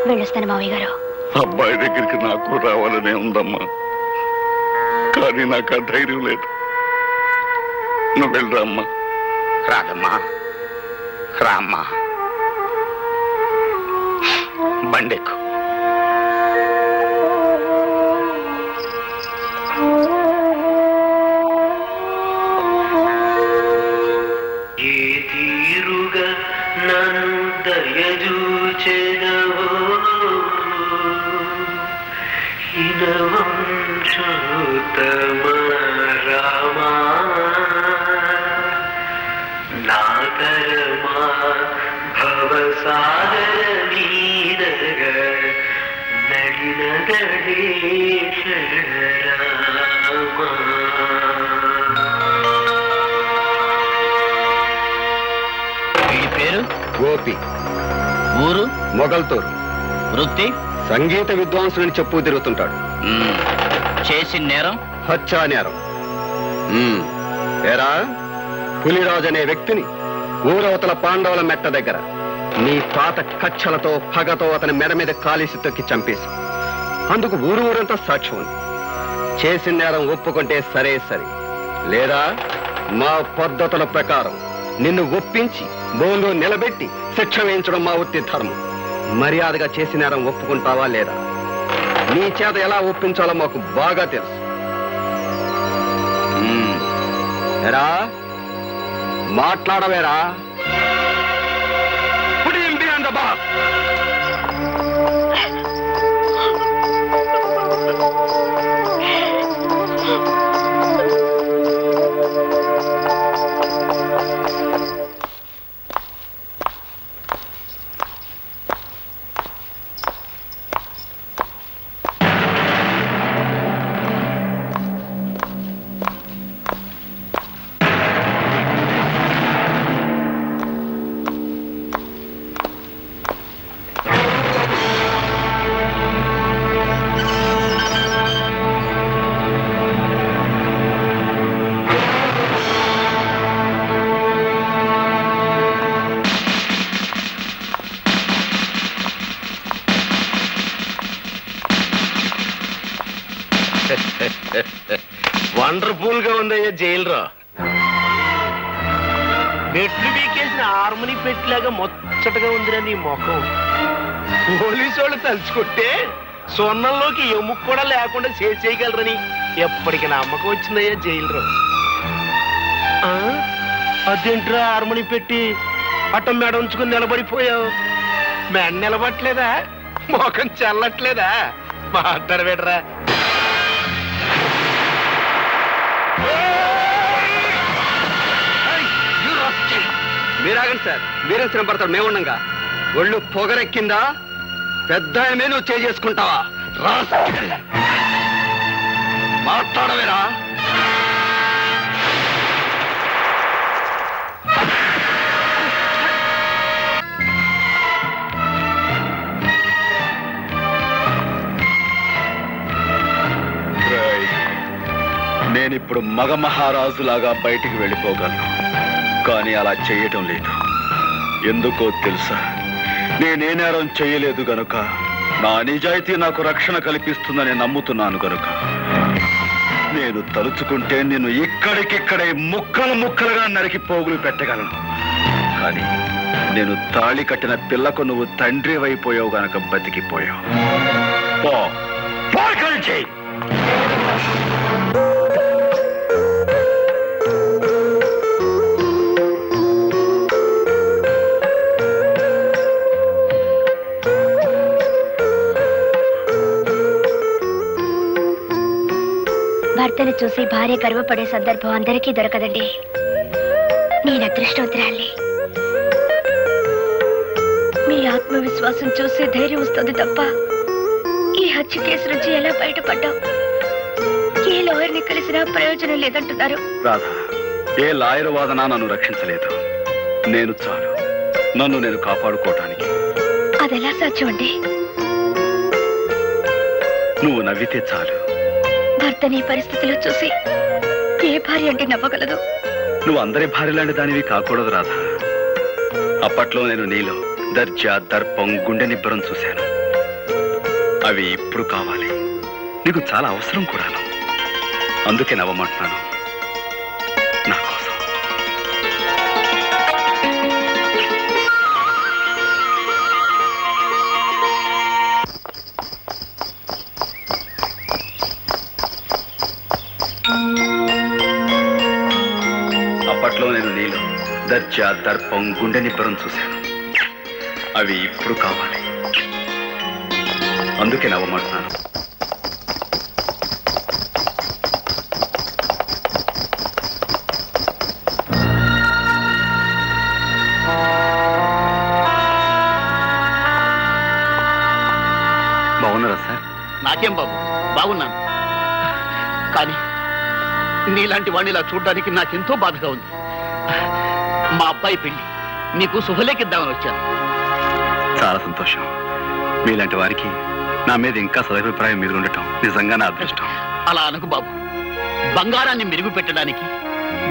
వెళ్ళొస్తాను మావయ్య గారు. అబ్బాయి దగ్గరికి నాకు రావాలనే ఉందమ్మా, కానీ నాకు ఆ ధైర్యం లేదు. నువ్వు వెళ్ళరా అమ్మా. రాదమ్మా, రామ్మా, బండెక్కు. ఏ తీరుగా నన్ను దయచూచెదవో హినవంశోత్తమ రామా, నాతరమా భవసాగర నీరగ నడినగడేశ్వర రామా. పేరు గోపి, ఊరు మొగల్తూరు, వృత్తి సంగీత విద్వాంసుని చెప్పు తిరుగుతుంటాడు. చేసిన నేరం హత్యా నేరం. ఏరా, పులిరాజు అనే వ్యక్తిని ఊరవతల పాండవుల మెట్ట దగ్గర నీ పాత కచ్చలతో పగతో అతని మెడ మీద కాలేసి తొక్కి చంపేసి, అందుకు ఊరంతా సాక్ష్యం ఉంది. చేసిన నేరం ఒప్పుకుంటే సరే సరే, లేదా మా పద్ధతుల ప్రకారం నిన్ను ఒప్పించి బోన్లో నిలబెట్టి శిక్ష వేయించడం మా వృత్తి ధర్మం. మర్యాదగా చేసిన నేరం ఒప్పుకుంటావా లేదా? నీ చేత ఎలా ఒప్పించాలో మాకు బాగా తెలుసు. ఎరా, మాట్లాడవేరా? వండర్ఫుల్ గా ఉందయ్యా జైలురా. మెట్లు వీకేసిన హార్మోని పెట్టిలాగా ముచ్చటగా ఉందిరా నీ ముఖం. పోలీసు వాళ్ళు తలుచుకుంటే సొన్నంలోకి ఎముక కూడా లేకుండా చేయగలరని ఎప్పటికి నమ్మకం వచ్చిందయ్యా జైలురా. అదేంట్రా హార్మోని పెట్టి అట్టం మెడ ఉంచుకుని నిలబడిపోయావు? మెడ నిలబట్టలేదా? ముఖం చల్లట్లేదా? మాట్లాడు పెట్టరా. మీరాగండి సార్, మీరేం శ్రమ పడతాడు మేముండగా. ఒళ్ళు పొగరెక్కిందా? పెద్ద నువ్వు చేసుకుంటావా? మాట్లాడవేరా? నేనిప్పుడు మగ మహారాజులాగా బయటికి వెళ్ళిపోగలను, కానీ అలా చేయటం లేదు. ఎందుకో తెలుసా? నేనే నేరం చేయలేదు గనుక, నా నిజాయితీ నాకు రక్షణ కల్పిస్తుందని నమ్ముతున్నాను గనుక నేను తలుచుకుంటే నిన్ను ఇక్కడికిక్కడే ముక్కలు ముక్కలుగా నరికి పోగులు పెట్టగలను. కానీ నేను తాళి కట్టిన పిల్లకు నువ్వు తండ్రి అయిపోయావు గనక బతికిపోయావు. చెయ్యి. భర్తను చూసి భార్య గర్వపడే సందర్భం అందరికీ దొరకదండి. నేను అదృష్టవంతురాల్ని. మీ ఆత్మవిశ్వాసం చూసి ధైర్యం వస్తుంది తప్ప ఈ హత్య కేసు నుంచి ఎలా బయటపడ్డావు? ఏ లాయర్ని కలిసినా ప్రయోజనం లేదంటున్నారు. రాధా, ఏ లాయర్ వాదన నన్ను రక్షించలేదు. నేను చాలు నన్ను నేను కాపాడుకోవటానికి. అదెలా సాధ్యం అండి? నువ్వు నవ్వితే చాలు. భర్తని పరిస్థితిలో చూసి ఏ భార్య అంటే నవ్వగలదు? నువ్వు అందరి భార్యలాంటి దానివి కాకూడదు రాధా. అప్పట్లో నేను నీలో దర్జా, దర్పం, గుండె నిబ్బరం చూశాను. అవి ఇప్పుడు కావాలి. నీకు చాలా అవసరం కూడాను. అందుకే నవ్వమంటున్నాను, నా కోసం. అప్పట్లో నేను నీలో దర్జా, దర్పం, గుండె నిబ్బరం చూశాను. అవి ఇప్పుడు కావాలి. అందుకే నవ్వమంటున్నాను. బాగున్నారా సార్? నాకేం బాబు, బాగున్నాను. కానీ నీలాంటి వాడిని ఇలా చూడడానికి నాకెంతో బాధగా ఉంది. మా అబ్బాయి పెళ్లి నీకు శుభలేఖిద్దామని వచ్చాను. చాలా సంతోషం. మీలాంటి వారికి నా మీద ఇంకా సదభిప్రాయం మీద ఉండటం నిజంగా నా అదృష్టం. అలా అనకు బాబు. బంగారాన్ని మెరుగు పెట్టడానికి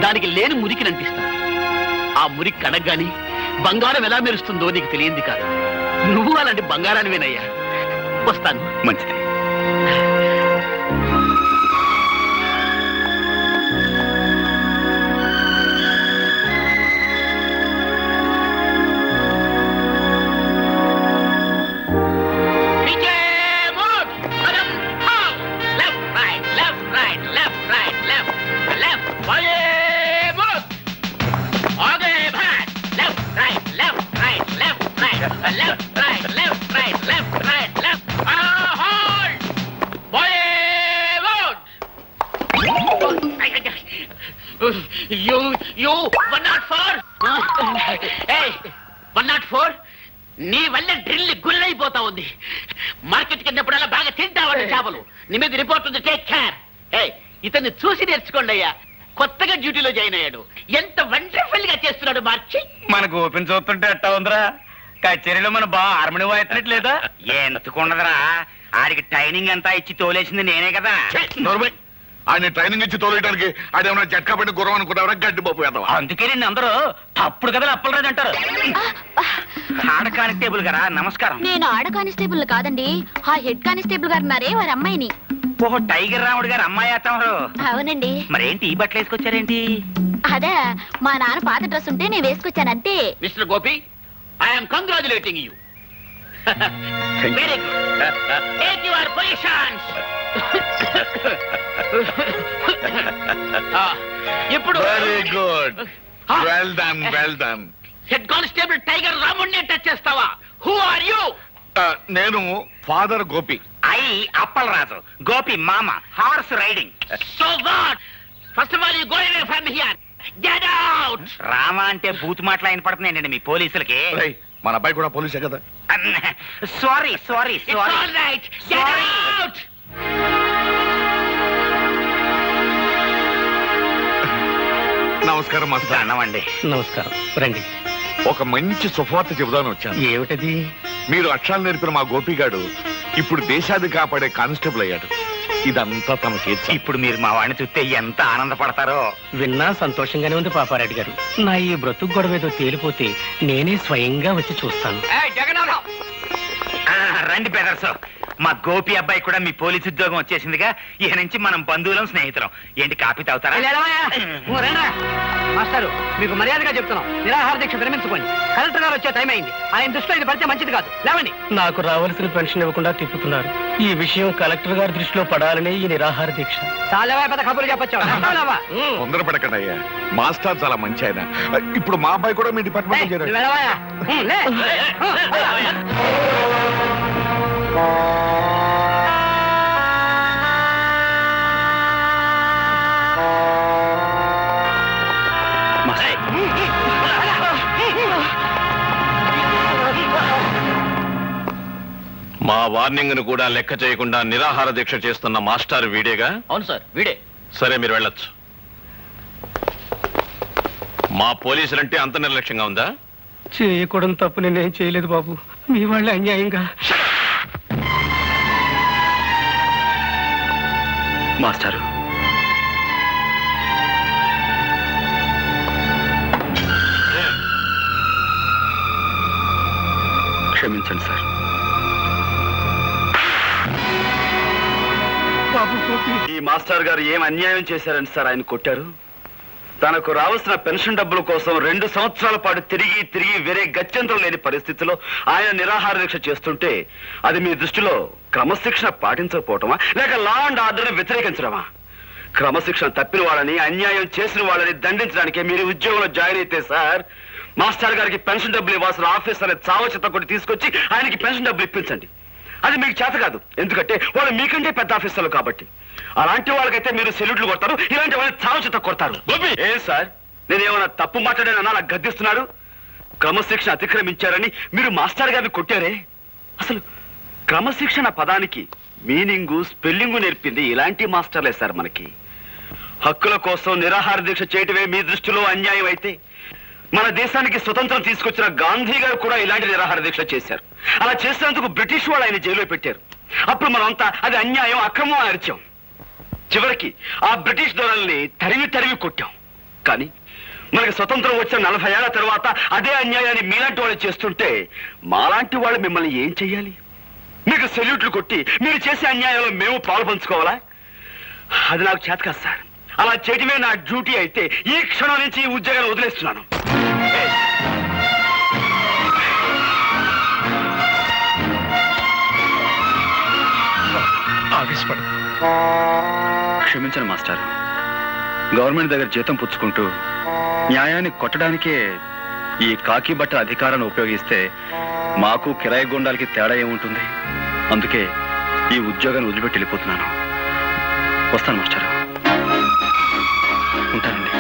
దానికి లేని మురికి నంటిస్తాను. ఆ మురికి కడగ్గాని బంగారం ఎలా మెరుస్తుందో నీకు తెలియంది కాదు. నువ్వు అలాంటి బంగారానివేనయ్యా. వస్తాను. మంచిది. నీ వల్ల డ్రిల్ గుల్లైపోతా ఉంది. మార్కెట్ కిందప్పుడల్లా బాగా తింటావండి చేపలు. నీ మీద రిపోర్ట్ ఉంది, టేక్ కేర్. ఇతన్ని చూసి నేర్చుకోండి అయ్యా. కొత్తగా డ్యూటీలో జాయిన్ అయ్యాడు. ఎంత వండర్ఫుల్ గా చేస్తున్నాడు మార్చి. మనకు ఓపెన్ చూస్తుంటే ఎట్టా ఉందిరా? కచేరీలో మన బాగా హార్మోని వాయిస్తున్నట్లేదా? ఎందుకుండదురా, ఆడికి ట్రైనింగ్ అంతా ఇచ్చి తోలేసింది నేనే కదా. ఆయన ట్రైనింగ్ ఇచ్చి తోలేయడానికి అదేమన్నా జట్కా పట్టి గుర్రం అనుకుంటావరా? గడ్డి బాబు వేద్దాం. అందుకే నిన్ను అందరూ తప్పుడు కదా అప్పలరాజు అంటారు. ఆడ కానిస్టేబుల్ గారా, నమస్కారం. నేను ఆడ కానిస్టేబుల్ కాదండి, ఆ హెడ్ కానిస్టేబుల్ గారు ఉన్నారే వారి అమ్మాయిని. ఓహో, టైగర్ రాముడు గారు అమ్మాయి అత్తమారు. అవునండి. మరేంటి ఈ బట్టలు వేసుకొచ్చారేంటి? అదే మా నాన్న పాత డ్రెస్ ఉంటే నేను వేసుకొచ్చాను అంతే. Mister Gopi, I'm congratulating you. Very good. Take your positions. ఇప్పుడు very good. Well done, well done. Head constable tiger రాముడిని టచ్ చేస్తావా? Who are you? నేను ఫాదర్ గోపి. ఐ అప్పలరాజు, గోపి మామ, horse riding. So what? First of all you go away from here. Get out. Rama అంటే బూత్ మాటలు ఆయన పడుతున్నాయండి మీ పోలీసులకి. రేయ్, మన అబ్బాయి కూడా పోలీసే కదా. Sorry sorry it's sorry. All right. Get out. నమస్కారం మాస్టర్. అన్నమండి. నమస్కారం, రండి. ఒక మంచి శుభవార్త చెబుదామని వచ్చాను. ఏమిటది? మీరు అక్షరాలు నేర్పిన మా గోపిగాడు ఇప్పుడు దేశాన్ని కాపాడే కానిస్టేబుల్ అయ్యాడు. ఇదంతా తమకి ఇప్పుడు మీరు మా వాడిని చూస్తే ఎంత ఆనందపడతారో. విన్నా సంతోషంగానే ఉంది పాపారెడ్డి గారు. నా ఈ బ్రతుకు గొడవ ఏదో తేలిపోతే నేనే స్వయంగా వచ్చి చూస్తాను. రండి బ్రదర్స్, మా గోపి అబ్బాయి కూడా మీ పోలీసు ఉద్యోగం వచ్చేసిందిగా. ఇక నుంచి మనం బంధువులం, స్నేహితులం. ఏంటి కాపీ తాగుతారా? మాస్టారు, మీకు మర్యాదగా చెప్తున్నాం, నిరాహార దీక్ష విరమించుకోండి. కలెక్టర్ గారు వచ్చే టైం అయింది. ఆయన దృష్టిలో ఇది పడితే మంచిది కాదు. లేవండి. నాకు రావాల్సిన పెన్షన్ ఇవ్వకుండా తిప్పుతున్నారు. ఈ విషయం కలెక్టర్ గారి దృష్టిలో పడాలనే ఈ నిరాహార దీక్ష. చాలా పెద్ద కబుర్లు చెప్పొచ్చావా? తొందరపడకండి అయ్యా. మాస్టర్ చాలా మంచి ఆయన. ఇప్పుడు మా అబ్బాయి కూడా మీ డిపార్ట్మెంట్ చేరాడు. మా వార్నింగ్ ను కూడా లెక్క చేయకుండా నిరాహార దీక్ష చేస్తున్న మాస్టర్ వీడేగా? అవును సార్, వీడే. సరే, మీరు వెళ్ళొచ్చు. మా పోలీసులంటే అంత నిర్లక్ష్యంగా ఉందా? చేయకూడని తప్పు నేనేం చేయలేదు బాబు. మీ వాళ్ళు అన్యాయంగా మాస్టారు, క్షమించండి సార్. బాబు గోపి, ఈ మాస్టర్ గారు ఏం అన్యాయం చేశారని సార్ ఆయన కొట్టారు? తనకు రావాల్సిన పెన్షన్ డబ్బుల కోసం 2 సంవత్సరాల పాటు తిరిగి తిరిగి వేరే గత్యంతరం లేని పరిస్థితిలో ఆయన నిరాహార దీక్ష చేస్తుంటే అది మీ దృష్టిలో క్రమశిక్షణ పాటించకపోవటమా, లేక లా అండ్ ఆర్డర్ని వ్యతిరేకించడమా? క్రమశిక్షణ తప్పిన వాళ్ళని, అన్యాయం చేసిన వాళ్ళని దండించడానికే మీరు ఉద్యోగంలో జాయిన్ అయితే సార్, మాస్టర్ గారికి పెన్షన్ డబ్బులు ఇవ్వాల్సిన ఆఫీసర్ని చావచిత్త కొట్టి తీసుకొచ్చి ఆయనకి పెన్షన్ డబ్బులు ఇప్పించండి. అది మీకు చేత కాదు, ఎందుకంటే వాళ్ళు మీకంటే పెద్ద ఆఫీసర్లు కాబట్టి. అలాంటి వాళ్ళకైతే మీరు సెల్యూట్లు కొడతారు, ఇలాంటి వాళ్ళని చావచిత్త కొడతారు. ఏ సార్, నేనేమన్నా తప్పు మాట్లాడానన్నా నాకు గద్దిస్తున్నాడు? క్రమశిక్షణ అతిక్రమించారని మీరు మాస్టర్ గారిని కొట్టారే? అసలు క్రమశిక్షణ పదానికి మీనింగు, స్పెల్లింగు నేర్పింది ఇలాంటి మాస్టర్లే సార్ మనకి. హక్కుల కోసం నిరాహార దీక్ష చేయటమే మీ దృష్టిలో అన్యాయం అయితే, మన దేశానికి స్వతంత్రం తీసుకొచ్చిన గాంధీ గారు కూడా ఇలాంటి నిరాహార దీక్ష చేశారు. అలా చేసినందుకు బ్రిటిష్ వాళ్ళు ఆయన జైల్లో పెట్టారు. అప్పుడు మనమంతా అది అన్యాయం, అక్రమం అని అరిచాం. చివరికి ఆ బ్రిటిష్ దొరల్ని తరిమి తరిమి కొట్టాం. కానీ మనకి స్వతంత్రం వచ్చిన 40 ఏళ్ల తర్వాత అదే అన్యాయాన్ని మీలాంటి వాళ్ళు చేస్తుంటే మాలాంటి వాళ్ళు మిమ్మల్ని ఏం చెయ్యాలి? మీకు సెల్యూట్లు కొట్టి మీరు చేసే అన్యాయంలో మేము పాలు పంచుకోవాలా? అది నాకు చేత కాదు సార్. అలా చేయటమే నా డ్యూటీ అయితే ఈ క్షణం నుంచి ఈ ఉద్యోగాన్ని వదిలేస్తున్నాను. క్షమించండి మాస్టర్, గవర్నమెంట్ దగ్గర జీతం పుచ్చుకుంటూ న్యాయాన్ని కొట్టడానికే ఈ కాకి బట్ట అధికారాన్ని ఉపయోగిస్తే మాకు కిరాయి గుండాలకి తేడా ఏముంటుంది? అందుకే ఈ ఉద్యోగాన్ని వదిలిపెట్టి వెళ్ళిపోతున్నాను. వస్తాను మాస్టర్, ఉంటానండి.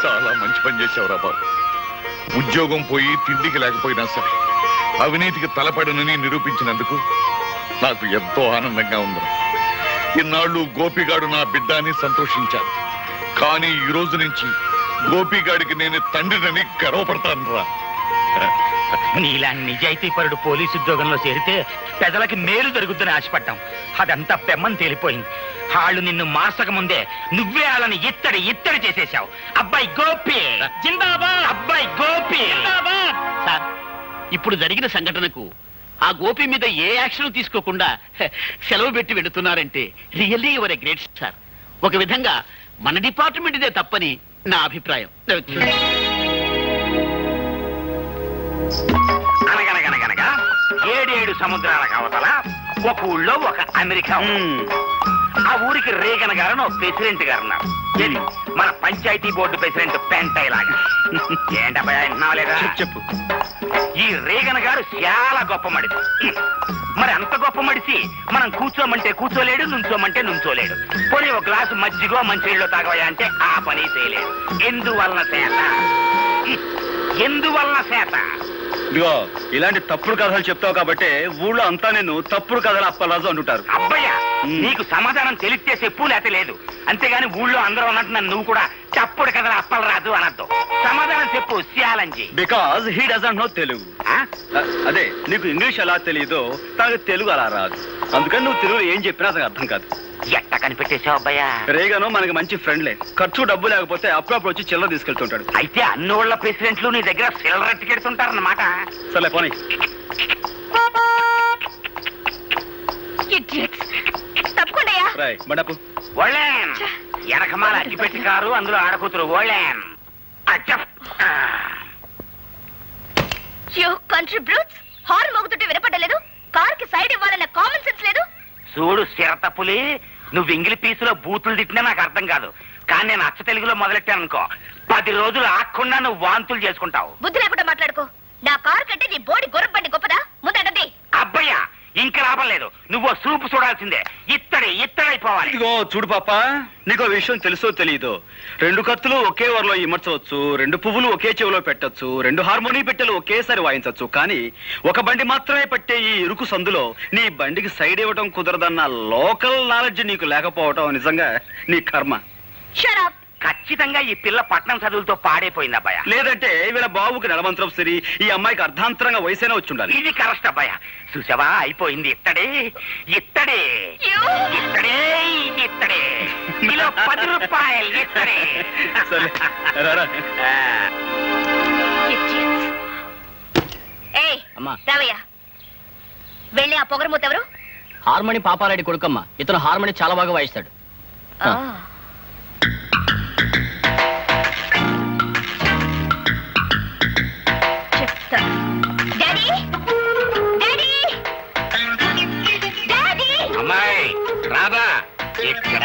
చాలా మంచి పని చేసావురా బాబు. ఉద్యోగం పోయి తిండికి లేకపోయినా సరే అవినీతికి తలపడనని నిరూపించినందుకు నాకు ఎంతో ఆనందంగా ఉంది. ఇన్నాళ్ళు గోపిగాడు నా బిడ్డ అని సంతోషించాను, కానీ ఈ రోజు నుంచి గోపిగాడికి నేను తండ్రినని గర్వపడతాను రా. నీలా నిజాయితీపరుడు పోలీసు ఉద్యోగంలో చేరితే ప్రజలకి మేలు జరుగుతుందని ఆశపడ్డాం. అదంతా పెమ్మని తేలిపోయింది. వాళ్ళు నిన్ను మార్చక ముందే నువ్వే వాళ్ళని ఇత్తడి చేసేశావు. అబ్బాయి గోపి జిందాబాద్, అబ్బాయి గోపి జిందాబాద్. సార్, ఇప్పుడు జరిగిన సంఘటనకు ఆ గోపి మీద ఏ యాక్షన్ తీసుకోకుండా సెలవు పెట్టి వెళుతున్నారంటే really your a great sir. ఒక విధంగా మన డిపార్ట్మెంట్ ఇదే తప్పని నా అభిప్రాయం. అనగనగనగనగా 7 సముద్రాల కవతల ఒక ఊళ్ళో ఒక అమెరికా ఉంది. ఆ ఊరికి రేగన్ గారు ప్రెసిడెంట్ గారు ఉన్నారు. మన పంచాయతీ బోర్డు ప్రెసిడెంట్ పెంటై లాగా. ఏంటబ్బా వింటున్నావు లేదా? చెప్పు. ఈ రేగన్ గారు చాలా గొప్ప మడిసి. మరి అంత గొప్ప మడిసి మనం కూర్చోమంటే కూర్చోలేడు, నుంచోమంటే నుంచోలేడు. పోనీ ఒక గ్లాసు మజ్జిగో మంచినీళ్ళు తాగవయా అంటే ఆ పని చేయలేడు. ఎందువలన చేత ఇదిగో ఇలాంటి తప్పుడు కథలు చెప్తావు కాబట్టి ఊళ్ళో అంతా నేను తప్పుడు కథలు అప్పలరాజు అంటుంటారు. అబ్బయ్యా, నీకు సమాధానం తెలిస్తే చెప్పు, లేతే లేదు. అంతేగాని ఊళ్ళో అందరూ అన్నట్టు నన్ను నువ్వు కూడా తప్పుడు కథలు అప్పలరాజు అనద్దు. సమాధానం చెప్పు శ్యాలంజీ. Because he doesn't know Telugu. అదే నీకు ఇంగ్లీష్ ఎలా తెలియదో తనకు తెలుగు అలా రాదు. అందుకని నువ్వు తెలుగులో ఏం చెప్పినా అతనికి అర్థం కాదు. ఎట్ట కనిపెట్టేశావు అబ్బయ్యా? రేగాను మనకి మంచి ఫ్రెండ్లే. ఖర్చు డబ్బు లేకపోతే అప్పుడప్పుడు వచ్చి చిల్లర తీసుకెళ్తుంటాడు. అయితే అన్నోళ్ళ ప్రెసిడెంట్లు నీ దగ్గర సిల్లర్ ఎట్టుకెడుతుంటారన్నమాట. సర్లే పోనీ. తప్పకుండా బండపు ఓళ్ళేన్ వెనకమాల అగ్గిపెట్టి కారు, అందులో ఆడకూతురు ఓళ్ళేన్. కంట్రీ బ్రూట్స్, హార్న్ మోగుతుంటే వినపడలేదు. కార్ కి సైడ్ ఇవ్వాలన్న కామన్ సెన్స్ లేదు. చూడు సిరతపులి, నువ్వు ఇంగ్లీష్ పీసులో బూతులు తిట్టినా నాకు అర్థం కాదు. కానీ నేను అచ్చ తెలుగులో మొదలెట్టాను అనుకో, 10 రోజులు ఆకుండా నువ్వు వాంతులు చేసుకుంటావు. బుద్ధి లేకుండా మాట్లాడుకో. నా కార్ కంటే నీ బోడి గొర్రె బండి గొప్పదా? ముందండి. అబ్బయ్యా, ఇంకా లాభం లేదు. నువ్వు సూపు చూడాల్సిందే. ఇత్తడైపోవాలి. ఇదిగో చూడు పాప, నీకు విషయం తెలుసో తెలీదో, 2 కత్తులు ఒకే వరలో ఇమర్చవచ్చు, 2 పువ్వులు ఒకే చెవిలో పెట్టొచ్చు, 2 హార్మోనీ పెట్టెలు ఒకేసారి వాయించవచ్చు. కానీ ఒక బండి మాత్రమే పట్టే ఈ ఇరుకు సందులో నీ బండికి సైడ్ ఇవ్వటం కుదరదన్న లోకల్ నాలెడ్జ్ నీకు లేకపోవటం నిజంగా నీ కర్మ. ఖచ్చితంగా ఈ పిల్ల పట్నం చదువులతో పాడైపోయింది అబ్బాయ. లేదంటే వీళ్ళ బాబుకి నడమంత్రం సరి, ఈ అమ్మాయికి అర్ధాంతరంగా వయసైనా వచ్చి ఉండాలి. ఇది కరెక్ట్ అబ్బాయ. చూసావా, అయిపోయింది. ఇత్తడే కిలో 10 రూపాయలు. ఇత్తడే. సరే, రారా. రావయ్య, వెళ్ళి ఆ పొగరమూత ఎవరు? హార్మోని పాపారెడ్డి కొడుకమ్మ. ఇతను హార్మోని చాలా బాగా వాయిస్తాడు. అమ్మాయి రాదా ఇక్కడ?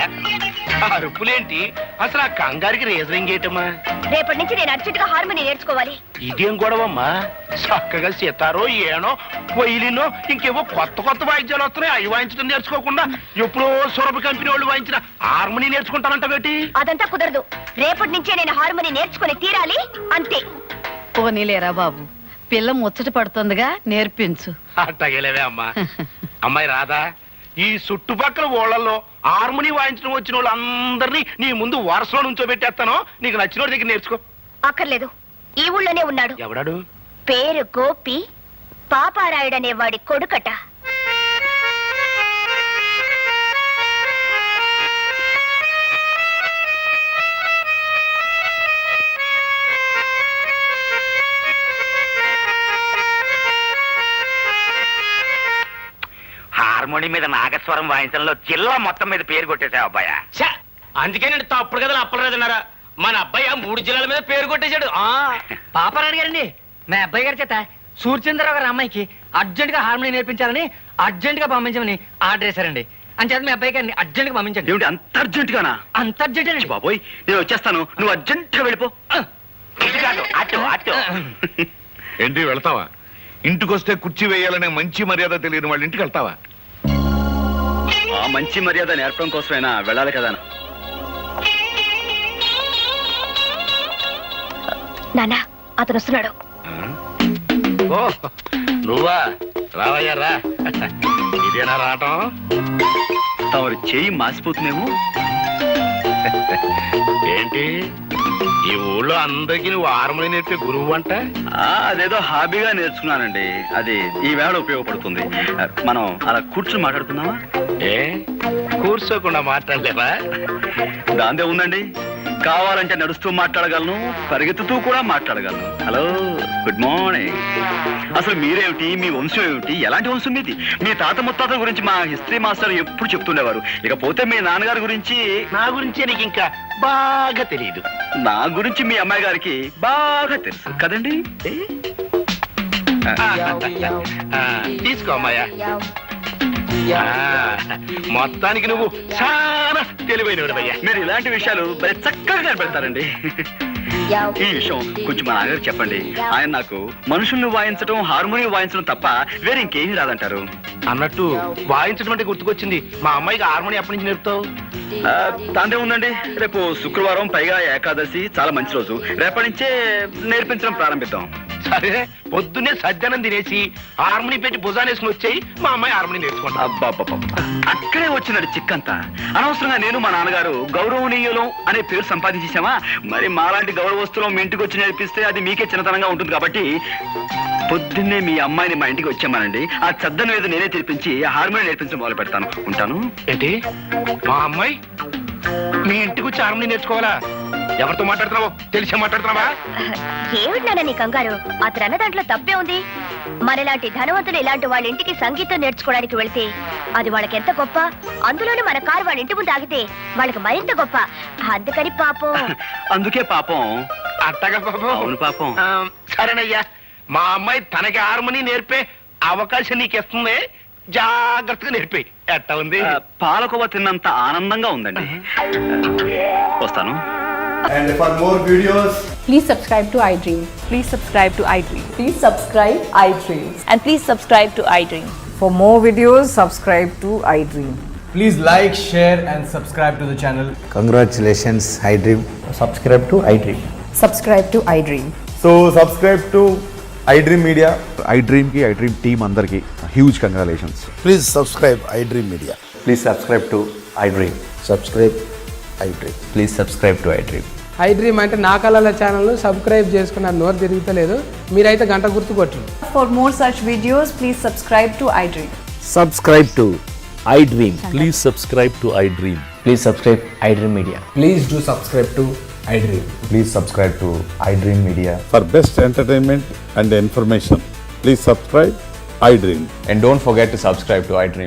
అరుపులేంటి? అసలు ఆ కంగారికి రీజనింగ్ ఏంటమ్మా? రేపటి నుంచి నేను అర్జెంట్ హార్మోని నేర్చుకోవాలి. ఇదేం గొడవమ్మా? చక్కగా సితారో, ఏనో, పొయ్యిలినో, ఇంకేవో కొత్త వాయిద్యాలు వస్తున్నాయి. అవి వాయించడం నేర్చుకోకుండా ఎప్పుడో సురభి కంపెనీ వాళ్ళు వాయించిన హార్మోని నేర్చుకుంటానంట బేటి. అదంతా కుదరదు. రేపటి నుంచే నేను హార్మోని నేర్చుకుని తీరాలి, అంతే. పోనీలేరా బాబు, పిల్ల ముచ్చట పడుతుందిగా, నేర్పించు. అట్టగలేవే అమ్మా. అమ్మాయి రాదా, ఈ చుట్టుపక్కల ఊళ్ళల్లో హార్మోని వాయించడం వచ్చిన వాళ్ళు అందరినీ నీ ముందు వరుసలో నుంచో పెట్టేస్తాను. నీకు నచ్చిన దగ్గర నేర్చుకో. అక్కర్లేదు, ఈ ఊళ్ళోనే ఉన్నాడు. ఎవడాడు? పేరు గోపి, పాపారాయుడనే వాడి కొడుకట. హార్మోని మీద నాగస్వరం వాయించడంలో జిల్లా మొత్తం మీద పేరు కొట్టేశావు అబ్బాయ. అందుకే నేను తప్పుడు కదా అప్పలేదన్నారా? మన అబ్బాయి 3 జిల్లాల మీద పేరు కొట్టేశాడు. పాపారాయుడు గారండి, మా అబ్బాయి గారి చేత సూర్యచంద్రరావు గారి అమ్మాయికి అర్జెంట్ గా హార్మోని నేర్పించాలని అర్జెంట్ గా పంపించమని ఆర్డర్ చేశారండి. అంచేత మీ అబ్బాయి గారిని అర్జెంట్ గా పంపించండి. ఏమిటి అంత అర్జెంట్ గానా? అంత అర్జెంట్ అండి బాబోయ్, నేను వచ్చేస్తాను, నువ్వు అర్జెంట్ గా వెళ్ళిపో. ఇది కాదు, అటు. ఏంటి వెళ్తావా? ఇంటికొస్తే కుర్చీ వేయాలనే మంచి మర్యాద తెలియని వాళ్ళ ఇంటికి వెళ్తావా? ఆ మంచి మర్యాద నేర్పడం కోసమైనా వెళ్ళాలి కదా. నానా, అతను వస్తున్నాడు. ఓ నువ్వా? రావయ్యా రా. ఇదేనా రావటం? తమరు చేయి మాసిపోతుందేమో. ఏంటి ఈ ఊళ్ళో అందరికీ నువ్వు హార్మోని నేర్పే గురువు అంట? అదేదో హాబీగా నేర్చుకున్నానండి. అది ఈ వేళ ఉపయోగపడుతుంది. మనం అలా కూర్చుని మాట్లాడుకుందామా? ఏ కూర్చోకుండా మాట్లాడలేవా? దాందే ఉందండి. కావాలంటే నడుస్తూ మాట్లాడగలను, పరిగెత్తుతూ కూడా మాట్లాడగలను. Hello, good morning. అసలు మీరేమిటి, మీ వంశం ఏమిటి, ఎలాంటి వంశం మీది? మీ తాత ముత్తాతల గురించి మా హిస్టరీ మాస్టర్ ఎప్పుడు చెప్తుండేవారు. ఇకపోతే మీ నాన్నగారి గురించి. నా గురించి నీకు ఇంకా బాగా తెలియదు. నా గురించి మీ అమ్మాయి గారికి బాగా తెలుసు కదండి. తీసుకో అమ్మాయ్యా. మొత్తానికి నువ్వు చాలా తెలివైనవాడయ్యా. మీరు ఇలాంటి విషయాలు చక్కగా కనిపెడతారండి. ఈ విషయం కొంచెం మా నాన్నగారు చెప్పండి. ఆయన నాకు మనుషుల్ని వాయించడం, హార్మోనియం వాయించడం తప్ప వేరే ఇంకేమీ రాదంటారు. అన్నట్టు వాయించడం అంటే గుర్తుకొచ్చింది. మా అమ్మాయికి హార్మోనియం ఎప్పటి నుంచి నేర్పుతావు? దాందే ఉందండి. రేపు శుక్రవారం, పైగా ఏకాదశి, చాలా మంచి రోజు. రేపటి నుంచే నేర్పించడం ప్రారంభిద్దాం. సరే, పొద్దున్నే సజ్జనం తినేసి హార్మోని పెట్టి భుజానేసుకుని వచ్చాయి. మా అమ్మాయి హార్మోని నేర్చుకుంటా. అబ్బాబ్బా, అక్కడే వచ్చినది చిక్కంతా. అనవసరంగా నేను మా నాన్నగారు గౌరవనీయులం అనే పేరు సంపాదించేసామా? మరి మాలాంటి గౌరవస్తులం మీ ఇంటికి వచ్చి నేర్పిస్తే అది మీకే చిన్నతనంగా ఉంటుంది. కాబట్టి పొద్దున్నే మీ అమ్మాయిని మా ఇంటికి వచ్చామానండి. ఆ చద్దను మీద నేనే తెరిపించి హార్మోని నేర్పించడం మొదలు పెడతాను. ఉంటాను. ఏంటి, మా అమ్మాయి మీ ఇంటికి వచ్చి హార్మోని నేర్చుకోవాలా? ఎవరితో మాట్లాడుతున్నావో తెలిసే మాట్లాడుతున్నావా? ఏమిటి నాన్న నీ కంగారు? అతను అన్న దాంట్లో తప్పే ఉంది. మనలాంటి ధనవంతులు ఇలాంటి వాళ్ళ ఇంటికి సంగీతం నేర్చుకోవడానికి వెళ్తే అది వాళ్ళకి ఎంత గొప్ప. అందులోనే మన కారు వాళ్ళ ఇంటి ముందు ఆగితే వాళ్ళకి మరింత గొప్ప. అందుకని పాపం. అందుకే పాపం. అట్టగా పాపం. అవును పాపం. సరేనయ్యా, మా అమ్మాయి తనకి హార్మోని నేర్పే అవకాశం నీకు ఇస్తుంది. జాగ్రత్తగా నేర్పి. ఎట్టా ఉంది? పాలకోవ తిన్నంత ఆనందంగా ఉందండి. వస్తాను. And for more videos, please subscribe to iDream. Please subscribe to iDream. Please subscribe iDream. And please subscribe to iDream. For more videos, subscribe to iDream. Please like, share, and subscribe to the channel. Congratulations, iDream. Subscribe to iDream. Subscribe to iDream. So subscribe to iDream Media. iDream ki iDream team andarki huge congratulations. Please subscribe iDream Media. Please subscribe to iDream. Subscribe iDream. Please subscribe to iDream. iDream అంటే నా కళల channel subscribe చేసుకున్నారు, నోరు తిరుగుతలేదు. మీరైతే గంట గుర్తు కొట్టండి. For more such videos, please subscribe to iDream. Subscribe to iDream. Please subscribe to iDream. Please subscribe iDream Media. Please do subscribe to iDream. Please subscribe to iDream Media. For best entertainment and information, please subscribe iDream. And don't forget to subscribe to iDream.